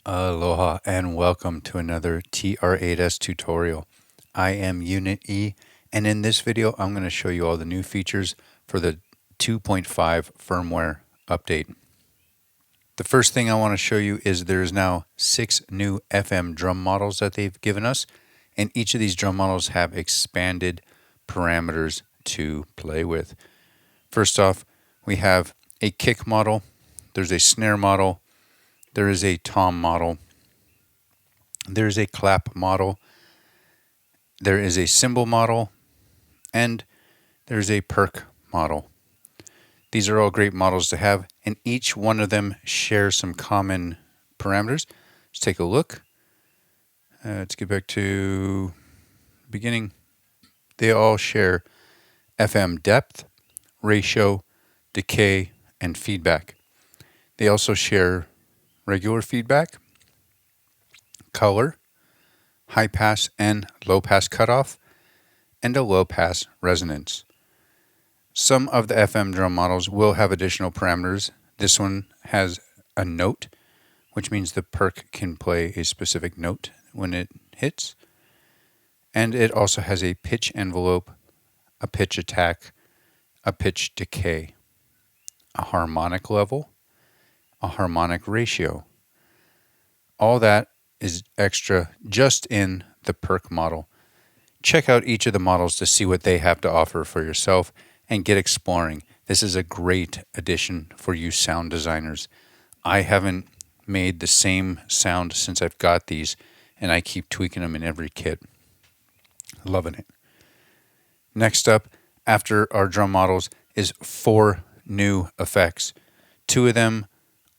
Aloha and welcome to another TR-8S tutorial. I am Unit E, and in this video I'm going to show you all the new features for the 2.5 firmware update. The first thing I want to show you is there's now 6 new FM drum models that they've given us, and each of these drum models have expanded parameters to play with. First off, we have a kick model, there's a snare model, there is a tom model, there's a clap model, there is a cymbal model, and there's a Perc model. These are all great models to have, and each one of them shares some common parameters. Let's take a look. Let's get back to the beginning. They all share FM depth, ratio, decay, and feedback. They also share regular feedback, color, high pass and low pass cutoff, and a low pass resonance. Some of the FM drum models will have additional parameters. This one has a note, which means the Perc can play a specific note when it hits. And it also has a pitch envelope, a pitch attack, a pitch decay, a harmonic level, a harmonic ratio. All that is extra just in the Perc model. Check out each of the models to see what they have to offer for yourself and get exploring. This is a great addition for you sound designers. I haven't made the same sound since I've got these, and I keep tweaking them in every kit. Loving it. Next up, after our drum models, is 4 new effects. 2 of them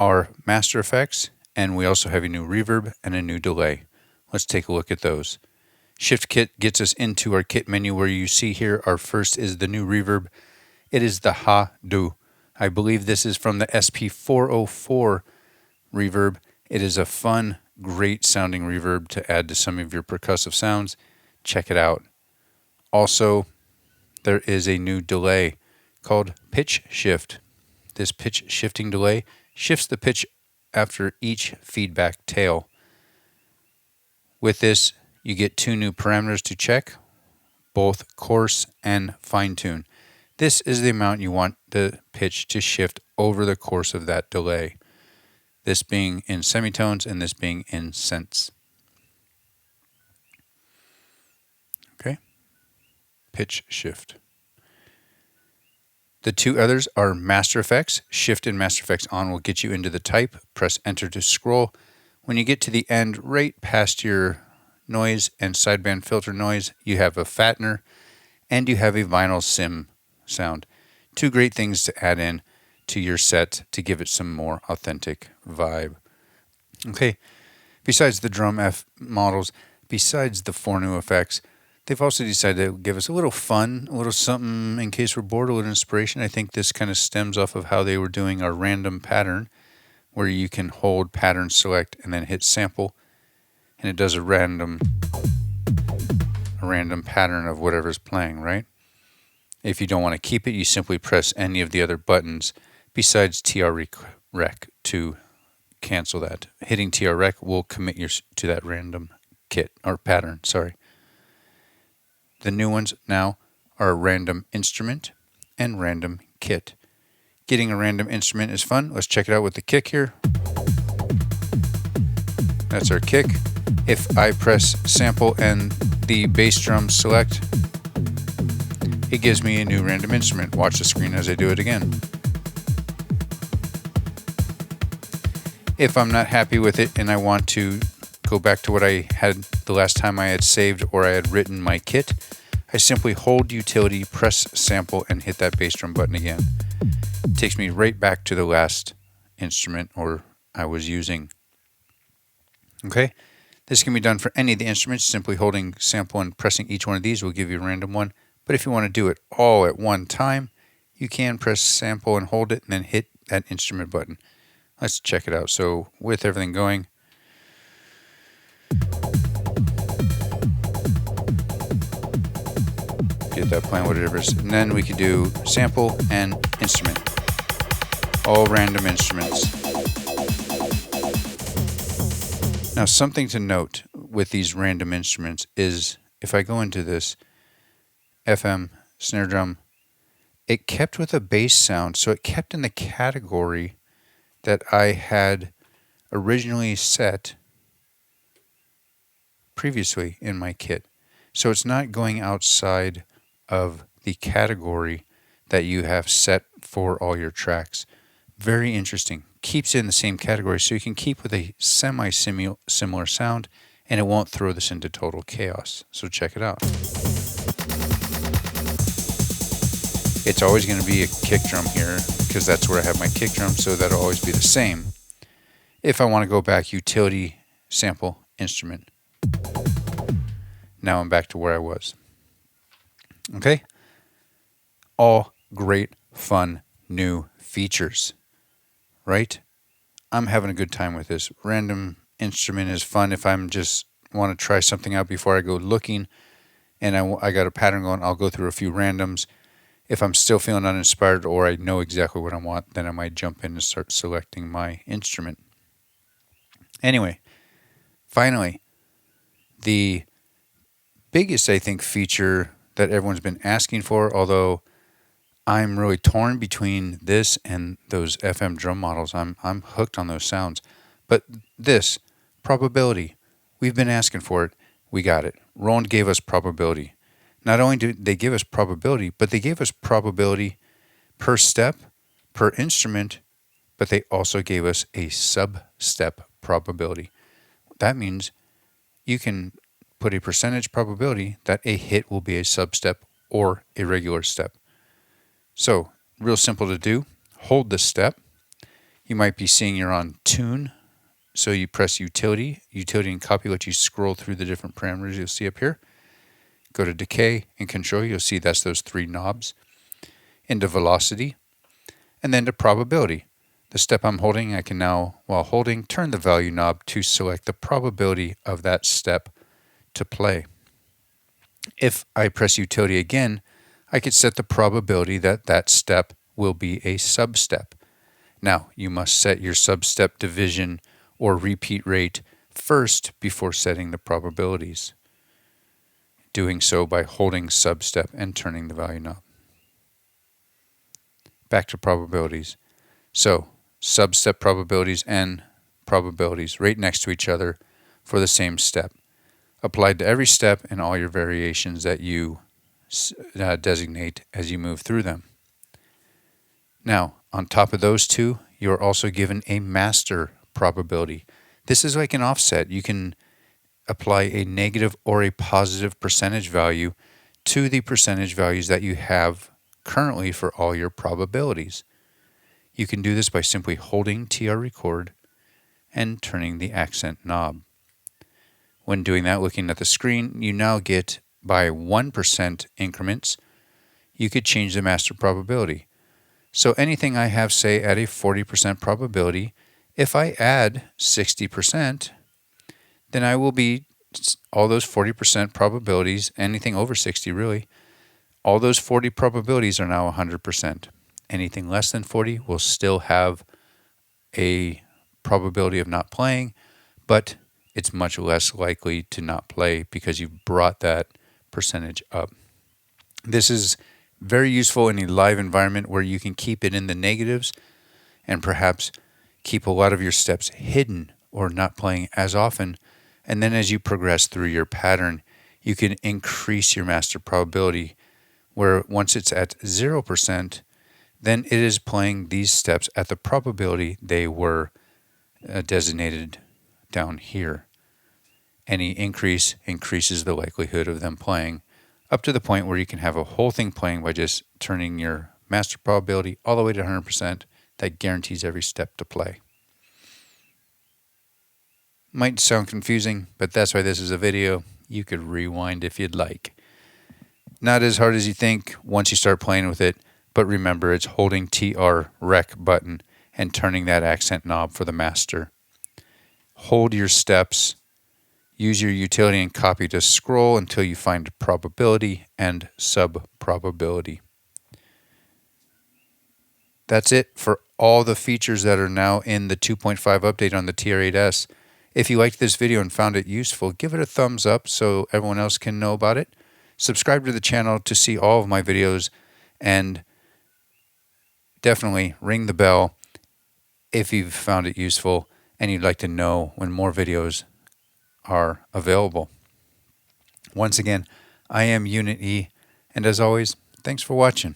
are master effects, and we also have a new reverb and a new delay. Let's take a look at those. Shift kit gets us into our kit menu where you see here our first is the new reverb. It is the Ha-Do. I believe this is from the SP404 reverb. It is a fun, great sounding reverb to add to some of your percussive sounds. Check it out. Also, there is a new delay called pitch shift. This pitch shifting delay shifts the pitch after each feedback tail. With this, you get 2 new parameters to check, both coarse and fine tune. This is the amount you want the pitch to shift over the course of that delay. This being in semitones and this being in cents. Okay, pitch shift. The 2 others are master effects. Shift and master effects on will get you into the type. Press enter to scroll. When you get to the end, right past your noise and sideband filter noise, you have a Fattener and you have a vinyl sim sound. 2 great things to add in to your set to give it some more authentic vibe. Okay, besides the drum F models, besides the 4 new effects, they've also decided to give us a little fun, a little something in case we're bored, a little inspiration. I think this kind of stems off of how they were doing our random pattern, where you can hold pattern select and then hit sample, and it does a random pattern of whatever's playing, right? If you don't want to keep it, you simply press any of the other buttons besides TR-Rec to cancel that. Hitting TR-Rec will commit you to that random kit or pattern, sorry. The new ones now are random instrument and random kit. Getting a random instrument is fun. Let's check it out with the kick here. That's our kick. If I press sample and the bass drum select, it gives me a new random instrument. Watch the screen as I do it again. If I'm not happy with it and I want to go back to what I had the last time I had saved or I had written my kit, I simply hold utility, press sample, and hit that bass drum button again. It takes me right back to the last instrument or I was using. Okay, this can be done for any of the instruments. Simply holding sample and pressing each one of these will give you a random one. But if you want to do it all at one time, you can press sample and hold it and then hit that instrument button. Let's check it out. So with everything going, get that playing whatever it is, and then we could do sample and instrument. All random instruments. Now, something to note with these random instruments is if I go into this FM snare drum, it kept with a bass sound, so it kept in the category that I had originally set previously in my kit. So it's not going outside of the category that you have set for all your tracks. Very interesting. Keeps it in the same category, so you can keep with a semi-similar sound, and it won't throw this into total chaos. So check it out. It's always going to be a kick drum here, because that's where I have my kick drum, so that'll always be the same. If I want to go back, utility, sample, instrument. Now I'm back to where I was. Okay? All great, fun, new features. Right? I'm having a good time with this. Random instrument is fun if I'm just want to try something out before I go looking and I got a pattern going. I'll go through a few randoms. If I'm still feeling uninspired or I know exactly what I want, then I might jump in and start selecting my instrument. Anyway, finally, the biggest, I think, feature that everyone's been asking for, although I'm really torn between this and those FM drum models. I'm hooked on those sounds. But this, probability, we've been asking for it. We got it. Roland gave us probability. Not only did they give us probability, but they gave us probability per step, per instrument, but they also gave us a sub-step probability. That means you can put a percentage probability that a hit will be a sub-step or a regular step. So, real simple to do. Hold the step. You might be seeing you're on tune. So you press utility and copy, let you scroll through the different parameters you'll see up here. Go to decay and control. You'll see that's those three knobs. Into velocity. And then to probability. The step I'm holding, I can now, while holding, turn the value knob to select the probability of that step to play. If I press utility again, I could set the probability that that step will be a sub-step. Now, you must set your sub-step division or repeat rate first before setting the probabilities. Doing so by holding sub-step and turning the value knob. Back to probabilities. So, sub-step probabilities and probabilities right next to each other for the same step. Applied to every step and all your variations that you designate as you move through them. Now, on top of those two, you're also given a master probability. This is like an offset. You can apply a negative or a positive percentage value to the percentage values that you have currently for all your probabilities. You can do this by simply holding TR record and turning the accent knob. When doing that, looking at the screen, you now get by 1% increments, you could change the master probability. So anything I have, say, at a 40% probability, if I add 60%, then I will be all those 40% probabilities, anything over 60 really, all those 40 probabilities are now 100%. Anything less than 40 will still have a probability of not playing, but it's much less likely to not play because you've brought that percentage up. This is very useful in a live environment where you can keep it in the negatives and perhaps keep a lot of your steps hidden or not playing as often. And then as you progress through your pattern, you can increase your master probability where once it's at 0%, then it is playing these steps at the probability they were designated down here. Any increase increases the likelihood of them playing up to the point where you can have a whole thing playing by just turning your master probability all the way to 100%. That guarantees every step to play. Might sound confusing, but that's why this is a video. You could rewind if you'd like. Not as hard as you think once you start playing with it, but remember it's holding TR rec button and turning that accent knob for the master. Hold your steps. Use your utility and copy to scroll until you find probability and sub-probability. That's it for all the features that are now in the 2.5 update on the TR-8S. If you liked this video and found it useful, give it a thumbs up so everyone else can know about it. Subscribe to the channel to see all of my videos, and definitely ring the bell if you've found it useful and you'd like to know when more videos are available. Once again, I am Unit E, and as always, thanks for watching.